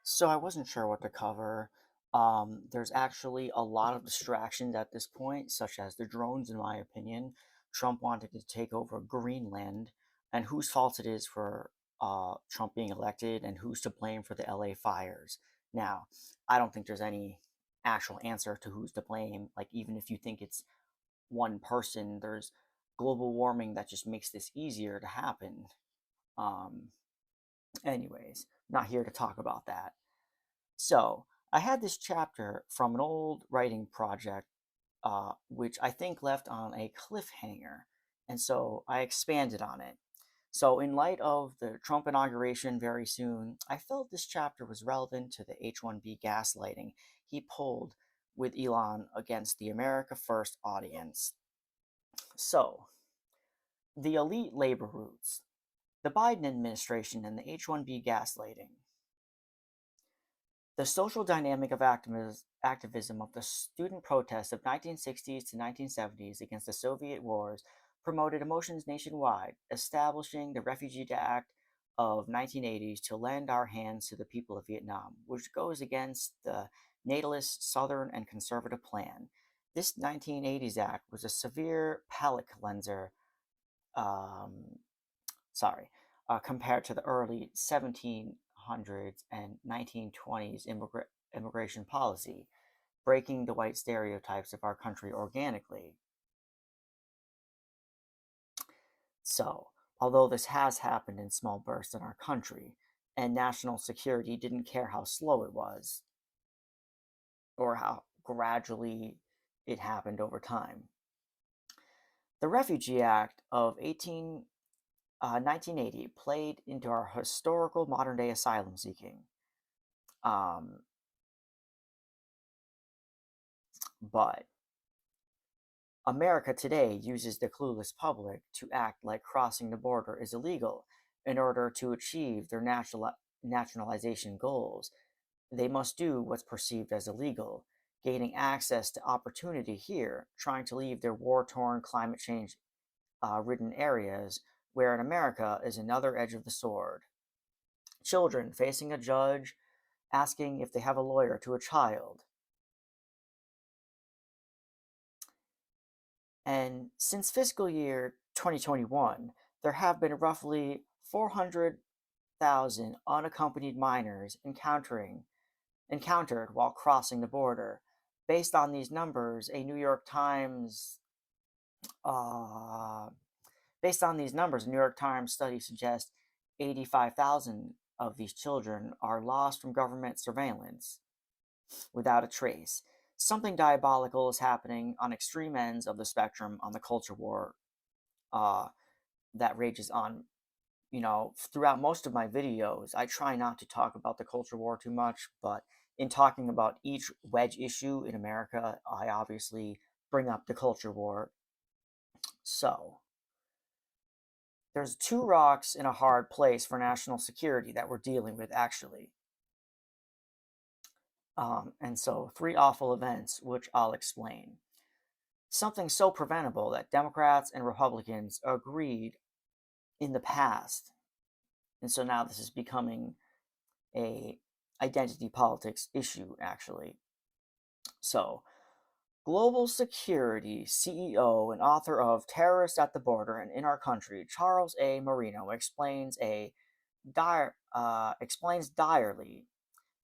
So I wasn't sure what to cover. There's actually a lot of distractions at this point, such as the drones, in my opinion. Trump wanted to take over Greenland, and whose fault it is for Trump being elected, and who's to blame for the LA fires. Now, I don't think there's any actual answer to who's to blame. Like, even if you think it's one person, there's global warming that just makes this easier to happen. Um, Anyways, not here to talk about that. So, I had this chapter from an old writing project, which I think left on a cliffhanger, and so I expanded on it. So, in light of the Trump inauguration very soon, I felt this chapter was relevant to the H-1B gaslighting he pulled with Elon against the America First audience. So, the elite labor roots, the Biden administration, and the H-1B gaslighting. The social dynamic of activism of the student protests of 1960s to 1970s against the Soviet wars promoted emotions nationwide, establishing the Refugee Act of 1980s to lend our hands to the people of Vietnam, which goes against the natalist Southern and conservative plan. This 1980s act was a severe palate cleanser, um, sorry, compared to the early 1700s and 1920s immigration policy, breaking the white stereotypes of our country organically. So, although this has happened in small bursts in our country, and national security didn't care how slow it was, or how gradually it happened over time. The Refugee Act of 1980 played into our historical modern day asylum seeking. Um, but America today uses the clueless public to act like crossing the border is illegal in order to achieve their nationalization goals. They must do what's perceived as illegal, gaining access to opportunity here, trying to leave their war torn, climate change ridden areas, where in America is another edge of the sword. Children facing a judge, asking if they have a lawyer to a child. And since fiscal year 2021, there have been roughly 400,000 unaccompanied minors encountered while crossing the border. Based on these numbers, a New York Times uh, based on these numbers, a New York Times study suggests 85,000 of these children are lost from government surveillance without a trace. Something diabolical is happening on extreme ends of the spectrum on the culture war uh, that rages on. Throughout most of my videos, I try not to talk about the culture war too much, but in talking about each wedge issue in America, I obviously bring up the culture war. So, there's two rocks in a hard place for national security that we're dealing with, actually. And so, three awful events, which I'll explain. Something so preventable that Democrats and Republicans agreed in the past. And so now this is becoming a identity politics issue, actually. So, global security CEO and author of Terrorists at the Border and in Our Country, Charles A. Marino, explains direly,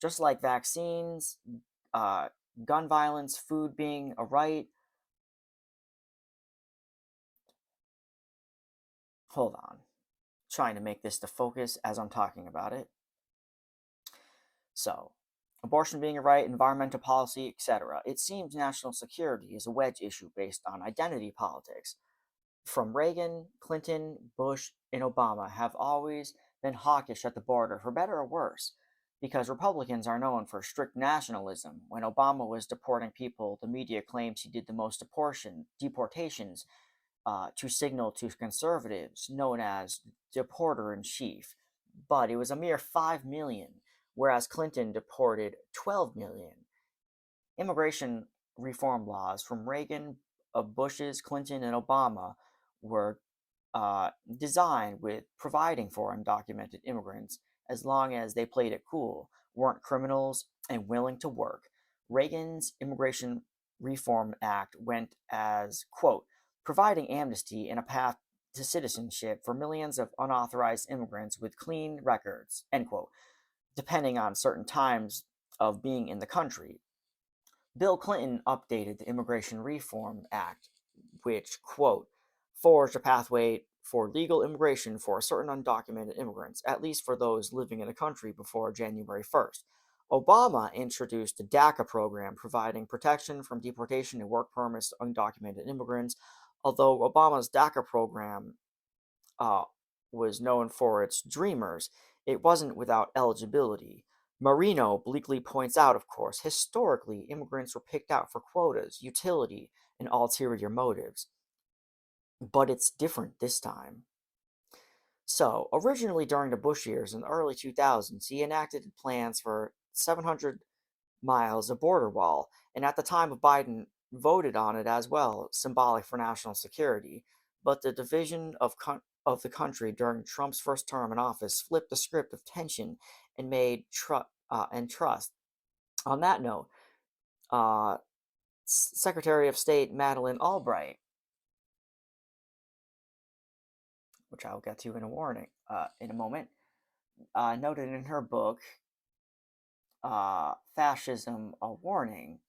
just like vaccines, uh, gun violence, food being a right. Hold on, trying to make this the focus as I'm talking about it. So, abortion being a right, environmental policy, etc. It seems national security is a wedge issue based on identity politics. From Reagan, Clinton, Bush, and Obama have always been hawkish at the border, for better or worse, because Republicans are known for strict nationalism. When Obama was deporting people, the media claims he did the most deportations to signal to conservatives, known as deporter in chief. But it was a mere 5 million, whereas Clinton deported 12 million. Immigration reform laws from Reagan, Bush's, Clinton, and Obama were designed with providing for undocumented immigrants as long as they played it cool, weren't criminals and willing to work. Reagan's Immigration Reform Act went as, quote, providing amnesty and a path to citizenship for millions of unauthorized immigrants with clean records, end quote, depending on certain times of being in the country. Bill Clinton updated the Immigration Reform Act, which, quote, forged a pathway for legal immigration for certain undocumented immigrants, at least for those living in the country before January 1st. Obama introduced the DACA program, providing protection from deportation and work permits to undocumented immigrants. Although Obama's DACA program uh, was known for its dreamers, it wasn't without eligibility. Marino bleakly points out, of course, historically, immigrants were picked out for quotas, utility, and ulterior motives. But it's different this time. So, originally during the Bush years in the early 2000s, he enacted plans for 700 miles of border wall, and at the time of Biden, voted on it as well, symbolic for national security. But the division of the country during Trump's first term in office flipped the script of tension and made trust. On that note, uh, Secretary of State Madeleine Albright, which I'll get to in a moment, noted in her book Fascism a Warning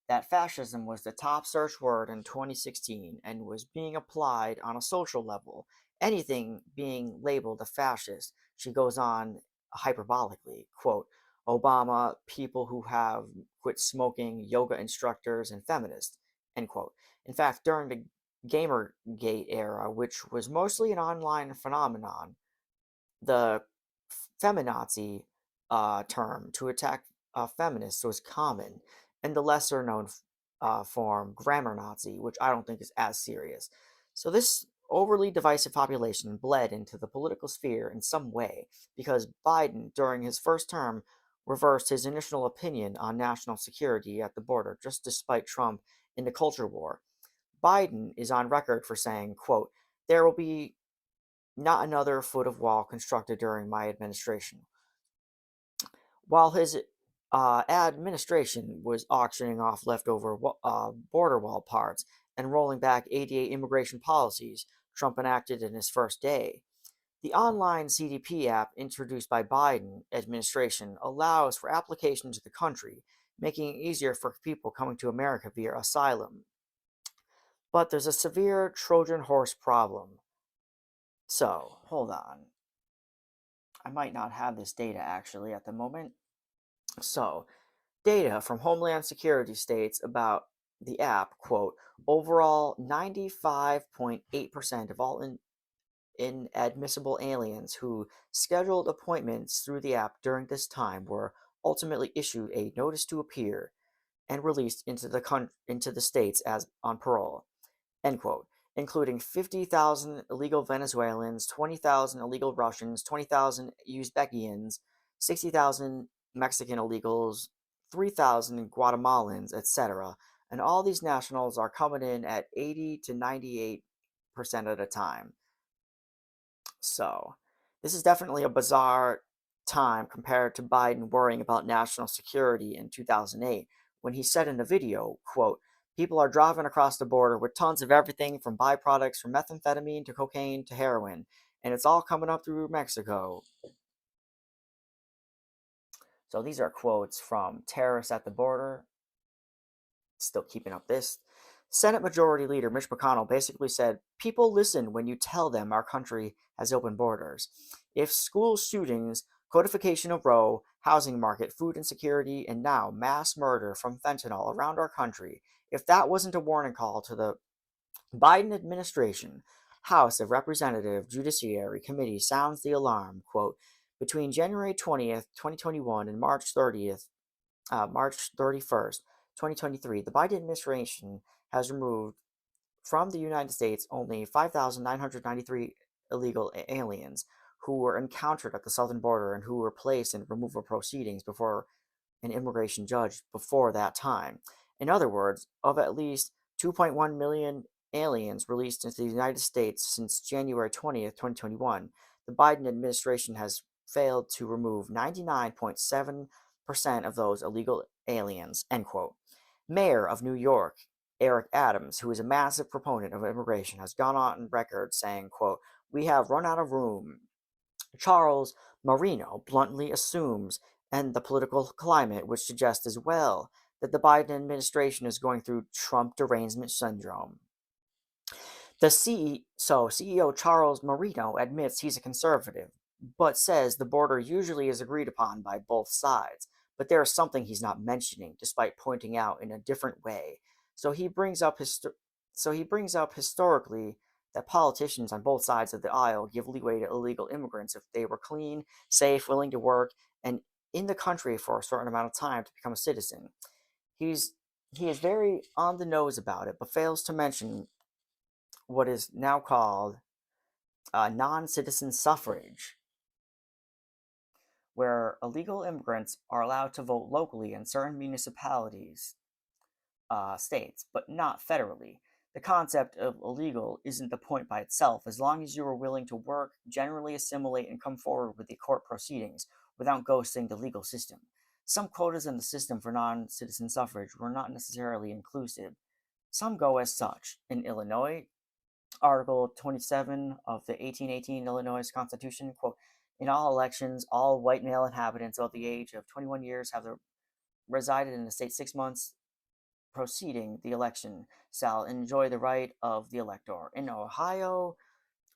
that fascism was the top search word in 2016 and was being applied on a social level. Anything being labeled a fascist, she goes on hyperbolically, quote, Obama, people who have quit smoking, yoga instructors, and feminists, end quote. In fact, during the Gamergate era, which was mostly an online phenomenon, the feminazi term to attack feminists was common, and the lesser known form, grammar Nazi, which I don't think is as serious. So this overly divisive population bled into the political sphere in some way because Biden, during his first term, reversed his initial opinion on national security at the border, just despite Trump in the culture war. Biden is on record for saying, quote, there will be not another foot of wall constructed during my administration. While his administration was auctioning off leftover border wall parts and rolling back ADA immigration policies Trump enacted in his first day, the online CDP app introduced by Biden administration allows for application to the country, making it easier for people coming to America via asylum. But there's a severe Trojan horse problem. So, hold on. I might not have this data actually at the moment. So, data from Homeland Security states about the app, quote, overall 95.8% of all inadmissible aliens who scheduled appointments through the app during this time were ultimately issued a notice to appear and released into the states as on parole, end quote, including 50,000 illegal Venezuelans, 20,000 illegal Russians, 20,000 Uzbekians, 60,000 Mexican illegals, 3,000 Guatemalans, etc. And all these nationals are coming in at 80 to 98% at a time. So, this is definitely a bizarre time compared to Biden worrying about national security in 2008 when he said in the video, quote, people are driving across the border with tons of everything from byproducts from methamphetamine to cocaine to heroin, and it's all coming up through Mexico. So these are quotes from terrorists at the border, still keeping up this. Senate Majority Leader Mitch McConnell basically said, people listen when you tell them our country has open borders. If school shootings, codification of Roe, housing market, food insecurity, and now mass murder from fentanyl around our country, if that wasn't a warning call to the Biden administration, House of Representative Judiciary Committee sounds the alarm, quote, between January 20th, 2021 and March 31st, 2023, the Biden administration has removed from the United States only 5,993 illegal aliens who were encountered at the southern border and who were placed in removal proceedings before an immigration judge before that time. In other words, of at least 2.1 million aliens released into the United States since January 20th, 2021, the Biden administration has failed to remove 99.7% of those illegal aliens, end quote. Mayor of New York, Eric Adams, who is a massive proponent of immigration, has gone on record saying, quote, "We have run out of room." Charles Marino bluntly assumes, and the political climate, which suggests as well, that the Biden administration is going through Trump derangement syndrome. CEO Charles Marino admits he's a conservative, but says the border usually is agreed upon by both sides. But there is something he's not mentioning, despite pointing out in a different way. So he brings up historically that politicians on both sides of the aisle give leeway to illegal immigrants if they were clean, safe, willing to work, and in the country for a certain amount of time to become a citizen. He's he is very on the nose about it, but fails to mention what is now called non citizen suffrage, where illegal immigrants are allowed to vote locally in certain municipalities, states, but not federally. The concept of illegal isn't the point by itself, as long as you are willing to work, generally assimilate, and come forward with the court proceedings without ghosting the legal system. Some quotas in the system for non citizen suffrage were not necessarily inclusive. Some go as such. In Illinois, Article 27 of the 1818 Illinois Constitution, quote, "In all elections, all white male inhabitants of the age of 21 years have resided in the state 6 months preceding the election shall enjoy the right of the elector." In Ohio,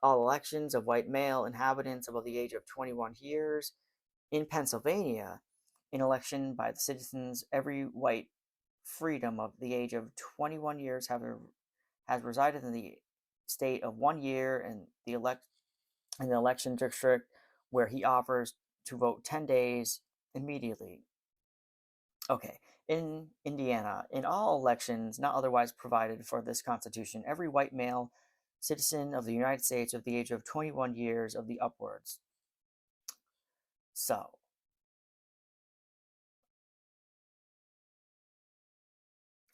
all elections of white male inhabitants above the age of 21 years. In Pennsylvania, in election by the citizens, every white freedom of the age of 21 years has resided in the state of 1 year in the election district where he offers to vote 10 days immediately. Okay. In Indiana, in all elections not otherwise provided for this Constitution, every white male citizen of the United States of the age of 21 years of the upwards. So,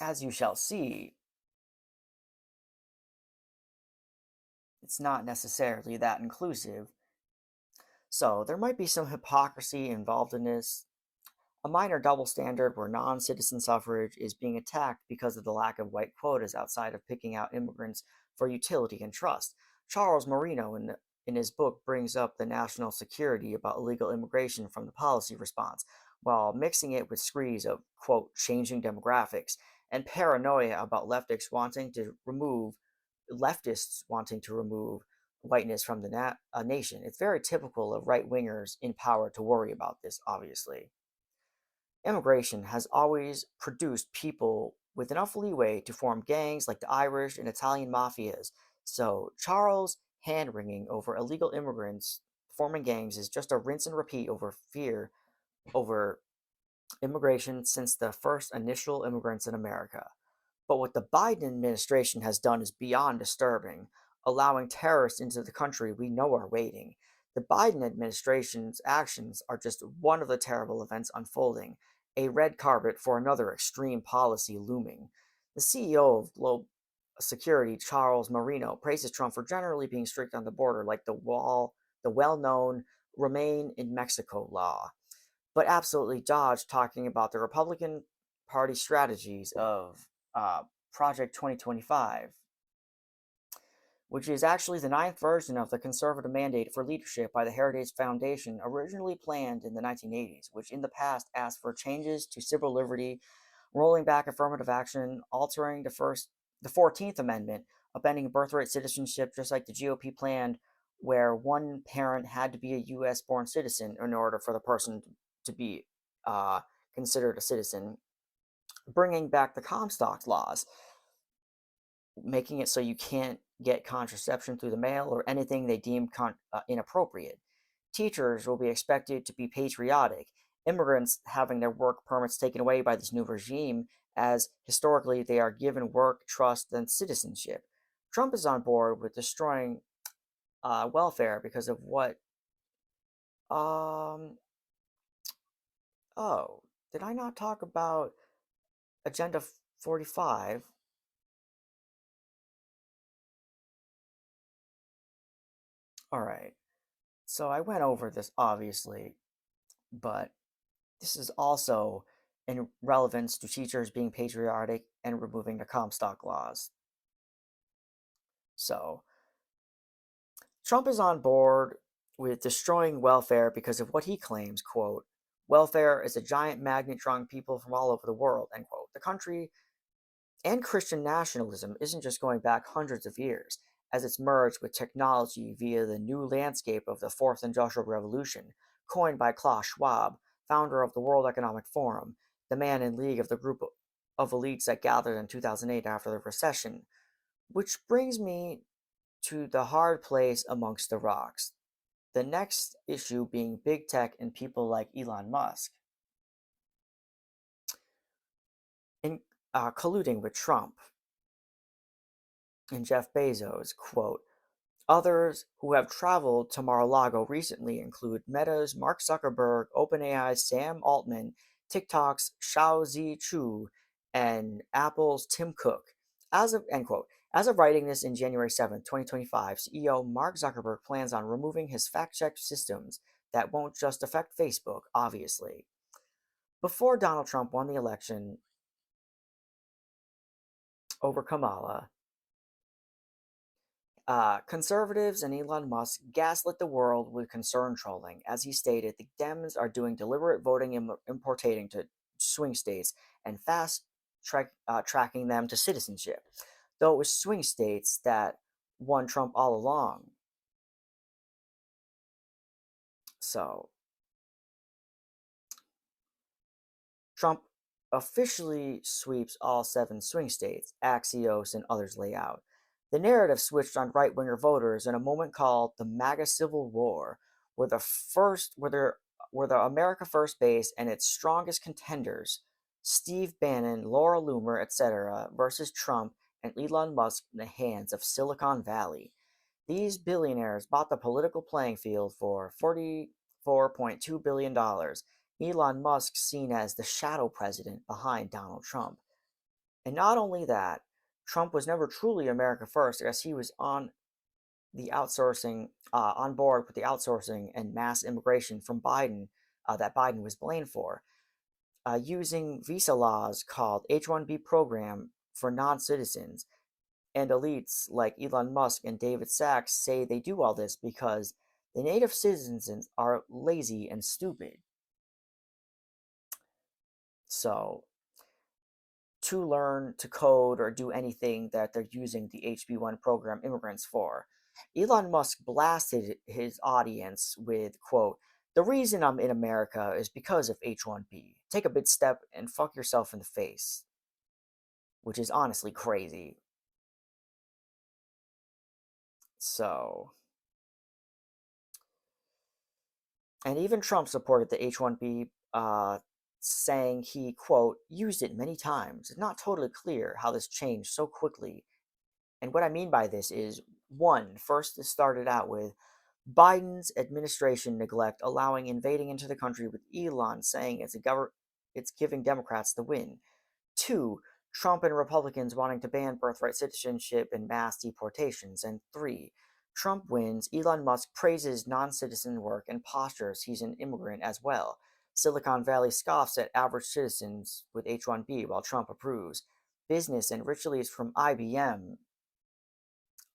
as you shall see, it's not necessarily that inclusive. So, there might be some hypocrisy involved in this. A minor double standard where non citizen suffrage is being attacked because of the lack of white quotas outside of picking out immigrants for utility and trust. Charles Marino, in his book, brings up the national security about illegal immigration from the policy response, while mixing it with screeds of, quote, changing demographics and paranoia about leftists wanting to remove whiteness from the nation. It's very typical of right wingers in power to worry about this, obviously. Immigration has always produced people with enough leeway to form gangs like the Irish and Italian mafias. So, Charles' hand wringing over illegal immigrants forming gangs is just a rinse and repeat over fear over immigration since the first initial immigrants in America. But what the Biden administration has done is beyond disturbing, allowing terrorists into the country we know are waiting. The Biden administration's actions are just one of the terrible events unfolding, a red carpet for another extreme policy looming. The CEO of Globe Security, Charles Marino, praises Trump for generally being strict on the border, like the well-known Remain in Mexico law, but absolutely dodged talking about the Republican Party strategies of Project 2025, which is actually the ninth version of the conservative mandate for leadership by the Heritage Foundation, originally planned in the 1980s, which in the past asked for changes to civil liberty, rolling back affirmative action, altering the 14th Amendment, upending birthright citizenship, just like the GOP planned, where one parent had to be a U.S. born citizen in order for the person to be considered a citizen, bringing back the Comstock laws, making it so you can't get contraception through the mail or anything they deem inappropriate. Teachers will be expected to be patriotic. Immigrants having their work permits taken away by this new regime, as historically they are given work, trust, and citizenship. Trump is on board with destroying welfare because of what? Um. Oh, did I not talk about Agenda 45? All right. So I went over this obviously, but This is also in relevance to teachers being patriotic and removing the Comstock laws. So, Trump is on board with destroying welfare because of what he claims, quote, welfare is a giant magnet drawing people from all over the world, end quote. The country and Christian nationalism isn't just going back hundreds of years, as it's merged with technology via the new landscape of the Fourth Industrial Revolution, coined by Klaus Schwab, founder of the World Economic Forum, the man in league of the group of elites that gathered in 2008 after the recession. Which brings me to the hard place amongst the rocks. The next issue being big tech and people like Elon Musk in colluding with Trump and Jeff Bezos. Quote, others who have traveled to Mar-a-Lago recently include Meta's Mark Zuckerberg, OpenAI's Sam Altman, TikTok's Xiaozi Chu, and Apple's Tim Cook. As of end quote. As of writing this in January 7th, 2025, CEO Mark Zuckerberg plans on removing his fact-check systems that won't just affect Facebook, obviously. Before Donald Trump won the election over Kamala, conservatives and Elon Musk gaslit the world with concern trolling. As he stated, the Dems are doing deliberate voting importating to swing states and tracking them to citizenship. Though it was swing states that won Trump all along. So, Trump officially sweeps all 7 swing states, Axios and others lay out. The narrative switched on right-winger voters in a moment called the MAGA Civil War, where the America First base and its strongest contenders, Steve Bannon, Laura Loomer, etc., versus Trump and Elon Musk in the hands of Silicon Valley. These billionaires bought the political playing field for $44.2 billion. Elon Musk seen as the shadow president behind Donald Trump. And not only that, Trump was never truly America First, as he was on board with the outsourcing and mass immigration from Biden that Biden was blamed for, using visa laws called H-1B program for non-citizens. And elites like Elon Musk and David Sachs say they do all this because the native citizens are lazy and stupid. So, to learn to code or do anything that they're using the HB1 program immigrants for. Elon Musk blasted his audience with, quote, the reason I'm in America is because of H-1B. Take a big step and fuck yourself in the face. Which is honestly crazy. So, and even Trump supported the H-1B, saying he, quote, used it many times. It's not totally clear how this changed so quickly. And what I mean by this is, first it started out with Biden's administration neglect allowing invading into the country, with Elon saying it's giving Democrats the win. 2, Trump and Republicans wanting to ban birthright citizenship and mass deportations. And 3, Trump wins, Elon Musk praises non-citizen work and postures he's an immigrant as well. Silicon Valley scoffs at average citizens with H-1B while Trump approves. Business and rich elites from IBM,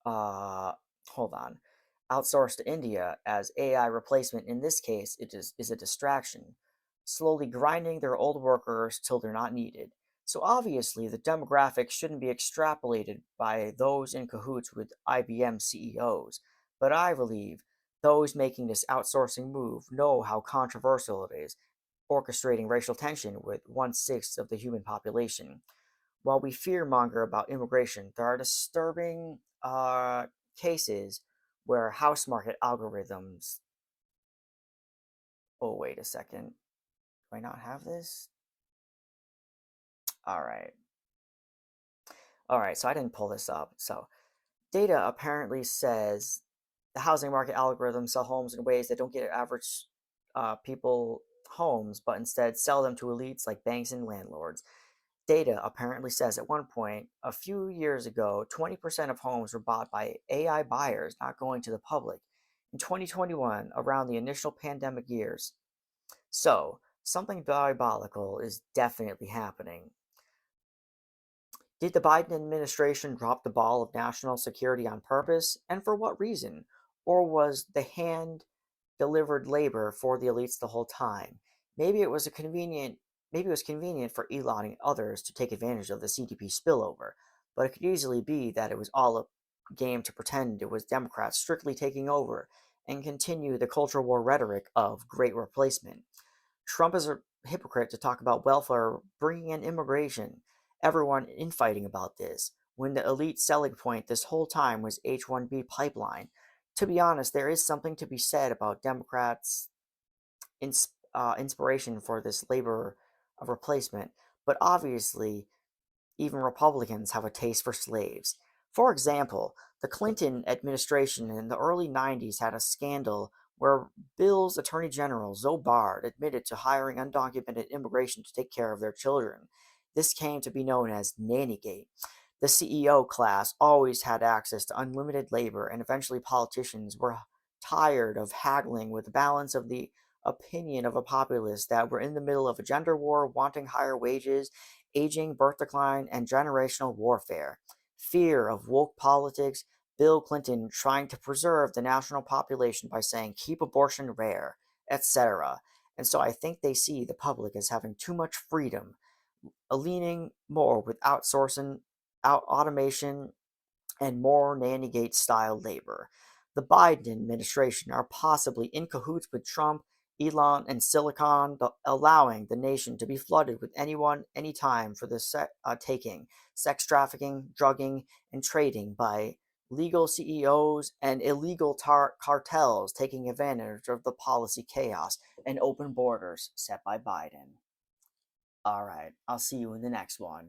uh, hold on, outsourced to India as AI replacement. In this case, it is a distraction, slowly grinding their old workers till they're not needed. So obviously, the demographics shouldn't be extrapolated by those in cahoots with IBM CEOs, but I believe those making this outsourcing move know how controversial it is, orchestrating racial tension with 1/6 of the human population. While we fearmonger about immigration, there are disturbing cases where house market algorithms. Oh, wait a second. Do I not have this? All right. All right, so I didn't pull this up. So, data apparently says the housing market algorithms sell homes in ways that don't get average people homes, but instead sell them to elites like banks and landlords. Data apparently says at one point, a few years ago, 20% of homes were bought by AI buyers, not going to the public. In 2021, around the initial pandemic years. So, Something diabolical is definitely happening. Did the Biden administration drop the ball of national security on purpose, and for what reason? Or was the hand delivered labor for the elites the whole time? Maybe it was a convenient maybe it was convenient for Elon and others to take advantage of the CDP spillover, but it could easily be that it was all a game to pretend it was Democrats strictly taking over and continue the cultural war rhetoric of great replacement. Trump is a hypocrite to talk about welfare, bringing in immigration, everyone infighting about this, when the elite selling point this whole time was H-1B pipeline. To be honest, there is something to be said about Democrats' inspiration for this labor of replacement, but obviously even Republicans have a taste for slaves. For example, the Clinton administration in the early 90s had a scandal where Bill's Attorney General, Zoe Bard, admitted to hiring undocumented immigration to take care of their children. This came to be known as Nannygate. The CEO class always had access to unlimited labor, and eventually politicians were tired of haggling with the balance of the opinion of a populace that were in the middle of a gender war, wanting higher wages, aging, birth decline, and generational warfare. Fear of woke politics, Bill Clinton trying to preserve the national population by saying keep abortion rare, etc. And so I think they see the public as having too much freedom, leaning more with outsourcing, out automation, and more Nannygate style labor. The Biden administration are possibly in cahoots with Trump, Elon, and Silicon, allowing the nation to be flooded with anyone, anytime for the taking, sex trafficking, drugging, and trading by legal CEOs and illegal cartels taking advantage of the policy chaos and open borders set by Biden. All right, I'll see you in the next one.